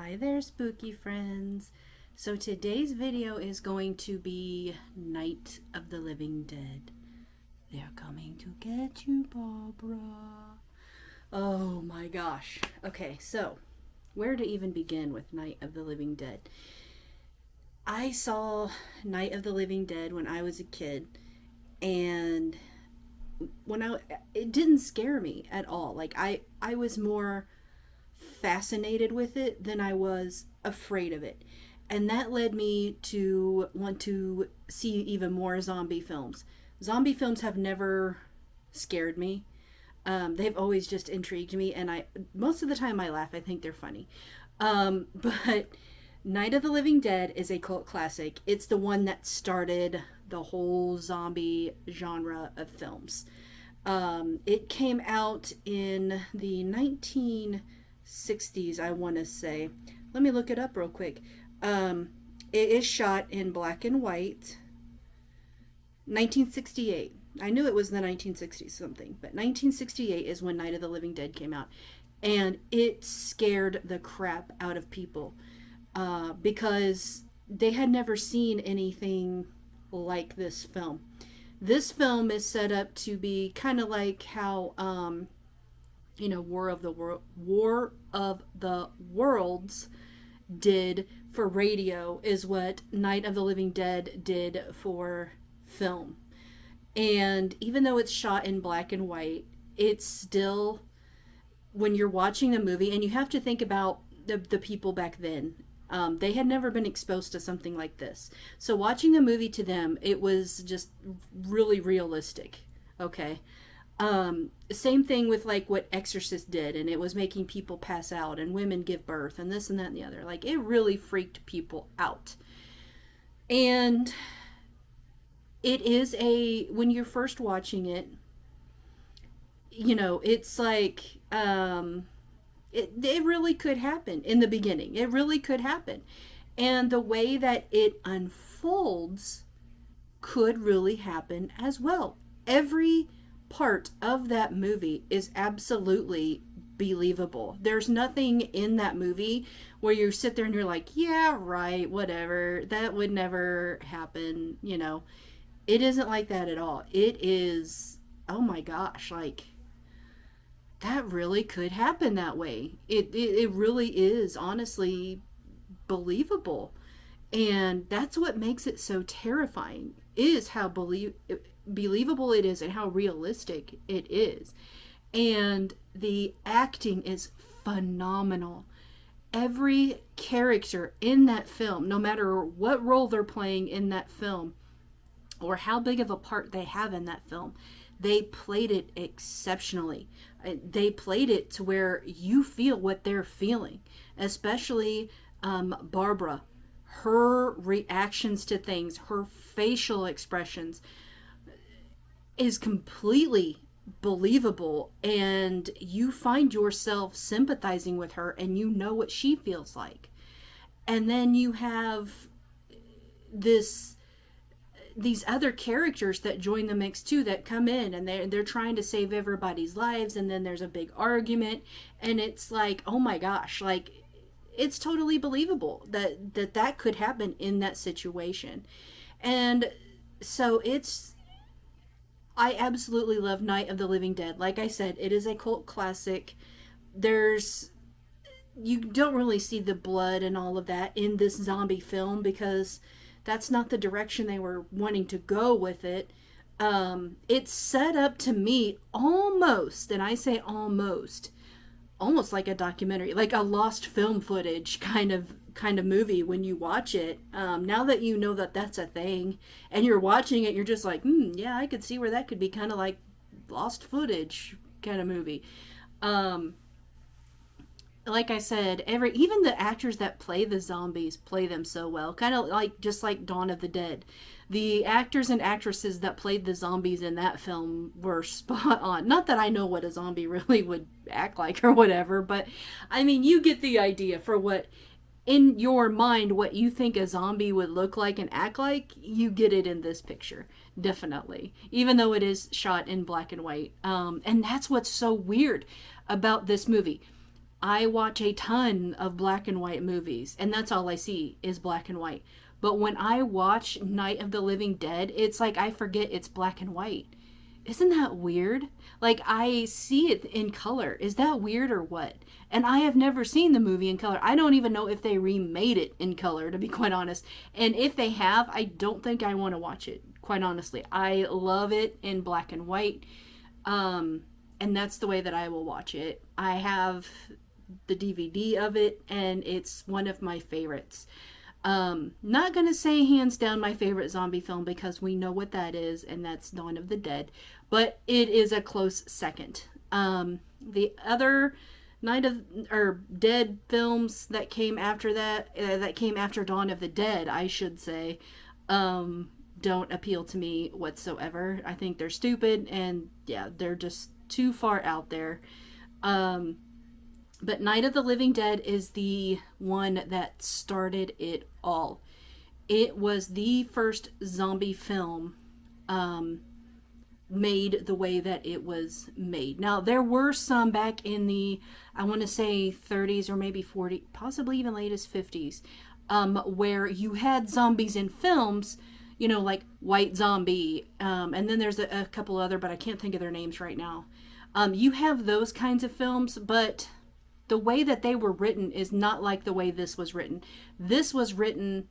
Hi there, spooky friends. So today's video is going to be Night of the Living Dead. They're coming to get you, Barbara. Oh my gosh. Okay, so where to even begin with Night of the Living Dead? I saw Night of the Living Dead when I was a kid, and it didn't scare me at all. Like I was more fascinated with it than I was afraid of it. And that led me to want to see even more zombie films. Zombie films have never scared me. They've always just intrigued me, and I most of the time I laugh. I think they're funny. But Night of the Living Dead is a cult classic. It's the one that started the whole zombie genre of films. It came out in the 1960s, I want to say. Let me look it up real quick. It is shot in black and white. 1968. I knew it was the 1960s something, but 1968 is when Night of the Living Dead came out. And it scared the crap out of people because they had never seen anything like this film. This film is set up to be kind of like how War of the Worlds did for radio is what Night of the Living Dead did for film. And even though it's shot in black and white, it's still, when you're watching the movie, and you have to think about the people back then. They had never been exposed to something like this. So watching the movie to them, it was just really realistic. Okay. Same thing with like what Exorcist did, and it was making people pass out and women give birth and this and that and the other. Like, it really freaked people out. And it is when you're first watching it, it's like, it really could happen in the beginning. It really could happen. And the way that it unfolds could really happen as well. Every part of that movie is absolutely believable. There's nothing in that movie where you sit there and you're like, yeah, right, whatever. That would never happen. It isn't like that at all. It is, oh my gosh, like, that really could happen that way. It really is honestly believable. And that's what makes it so terrifying, is how believable it is and how realistic it is. And the acting is phenomenal. Every character in that film, no matter what role they're playing in that film or how big of a part they have in that film, they played it exceptionally. They played it to where you feel what they're feeling, especially Barbara. Her reactions to things, her facial expressions is completely believable, and you find yourself sympathizing with her, and you know what she feels like. And then you have these other characters that join the mix too, that come in and they're trying to save everybody's lives, and then there's a big argument, and it's like, oh my gosh, like, it's totally believable that could happen in that situation. And so I absolutely love Night of the Living Dead. Like I said, it is a cult classic. You don't really see the blood and all of that in this zombie film because that's not the direction they were wanting to go with it. It's set up to me almost, and I say almost like a documentary, like a lost film footage kind of movie when you watch it. Now that you know that that's a thing and you're watching it, you're just like, yeah, I could see where that could be kind of like lost footage kind of movie. Like I said, even the actors that play the zombies play them so well. Kind of like, just like Dawn of the Dead. The actors and actresses that played the zombies in that film were spot on. Not that I know what a zombie really would act like or whatever, but I mean, you get the idea for what, in your mind, what you think a zombie would look like and act like. You get it in this picture, definitely. Even though it is shot in black and white. And that's what's so weird about this movie. I watch a ton of black and white movies, and that's all I see is black and white. But when I watch Night of the Living Dead, it's like I forget it's black and white. Isn't that weird? Like, I see it in color. Is that weird or what? And I have never seen the movie in color. I don't even know if they remade it in color, to be quite honest. And if they have, I don't think I want to watch it, quite honestly. I love it in black and white. And that's the way that I will watch it. I have the DVD of it, and it's one of my favorites. Not gonna say hands down my favorite zombie film because we know what that is, and that's Dawn of the Dead, but it is a close second. The other Dead films that came after that came after Dawn of the Dead, I should say, don't appeal to me whatsoever. I think they're stupid, and yeah, they're just too far out there. But Night of the Living Dead is the one that started it all. It was the first zombie film made the way that it was made. Now, there were some back in the, I want to say 30s or maybe 40, possibly even latest 50s, where you had zombies in films, you know, like White Zombie, and then there's a couple other, but I can't think of their names right now. You have those kinds of films, but the way that they were written is not like the way this was written. This was written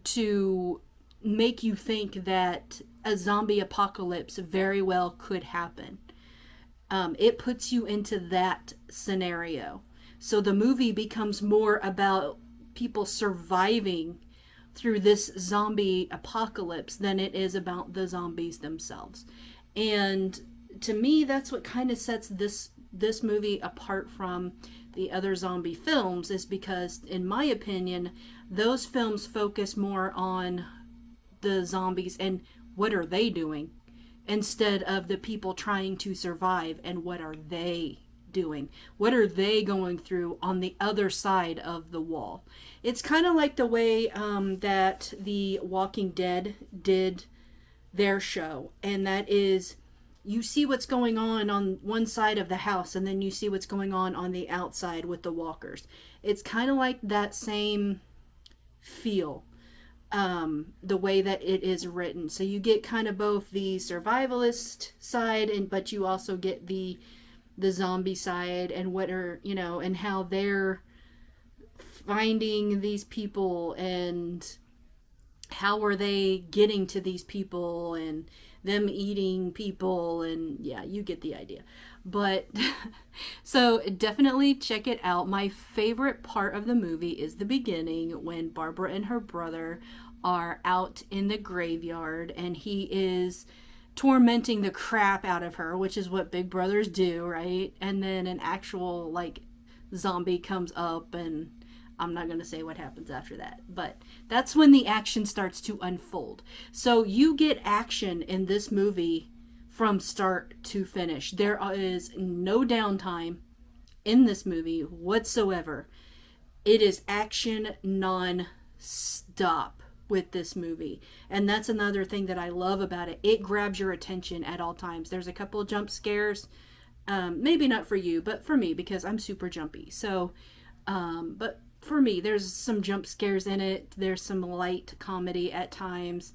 to make you think that a zombie apocalypse very well could happen. It puts you into that scenario. So the movie becomes more about people surviving through this zombie apocalypse than it is about the zombies themselves. And to me, that's what kind of sets this movie apart from the other zombie films, is because, in my opinion, those films focus more on the zombies and what are they doing instead of the people trying to survive and what are they doing. What are they going through on the other side of the wall? It's kind of like the way that The Walking Dead did their show, and that is, you see what's going on one side of the house, and then you see what's going on the outside with the walkers. It's kind of like that same feel, the way that it is written. So you get kind of both the survivalist side, but you also get the zombie side, and what are, you know, and how they're finding these people, and how are they getting to these people, and them eating people, and yeah, you get the idea. But so definitely check it out. My favorite part of the movie is the beginning, when Barbara and her brother are out in the graveyard, and he is tormenting the crap out of her, which is what big brothers do, right? And then an actual like zombie comes up, and I'm not going to say what happens after that, but that's when the action starts to unfold. So you get action in this movie from start to finish. There is no downtime in this movie whatsoever. It is action non-stop with this movie. And that's another thing that I love about it. It grabs your attention at all times. There's a couple of jump scares. Maybe not for you, but for me, because I'm super jumpy. So, but for me, there's some jump scares in it. There's some light comedy at times,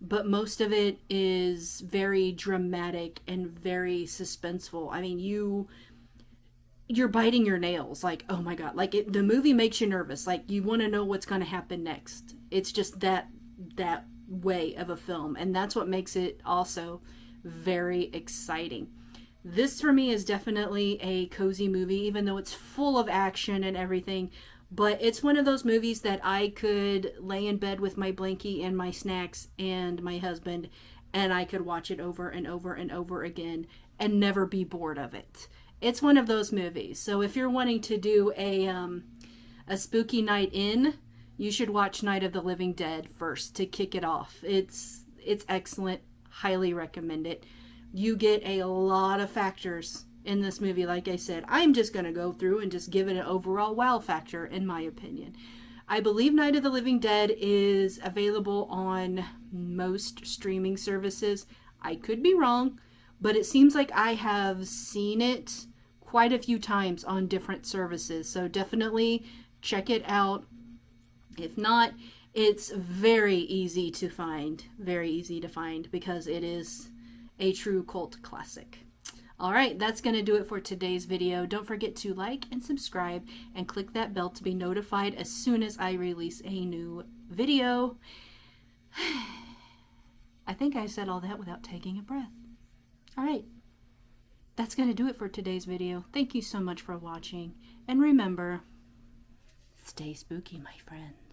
but most of it is very dramatic and very suspenseful. I mean, you're biting your nails, like, oh my god, like the movie makes you nervous, like you want to know what's going to happen next. It's just that way of a film, and that's what makes it also very exciting. This for me is definitely a cozy movie, even though it's full of action and everything. But it's one of those movies that I could lay in bed with my blankie and my snacks and my husband, and I could watch it over and over and over again and never be bored of it. It's one of those movies. So if you're wanting to do a spooky night in, you should watch Night of the Living Dead first to kick it off. It's excellent. Highly recommend it. You get a lot of factors in this movie. Like I said, I'm just going to go through and just give it an overall wow factor, in my opinion. I believe Night of the Living Dead is available on most streaming services. I could be wrong, but it seems like I have seen it quite a few times on different services. So definitely check it out. If not, it's very easy to find. Very easy to find because it is a true cult classic. All right, that's going to do it for today's video. Don't forget to like and subscribe and click that bell to be notified as soon as I release a new video. I think I said all that without taking a breath. All right, that's going to do it for today's video. Thank you so much for watching. And remember, stay spooky, my friends.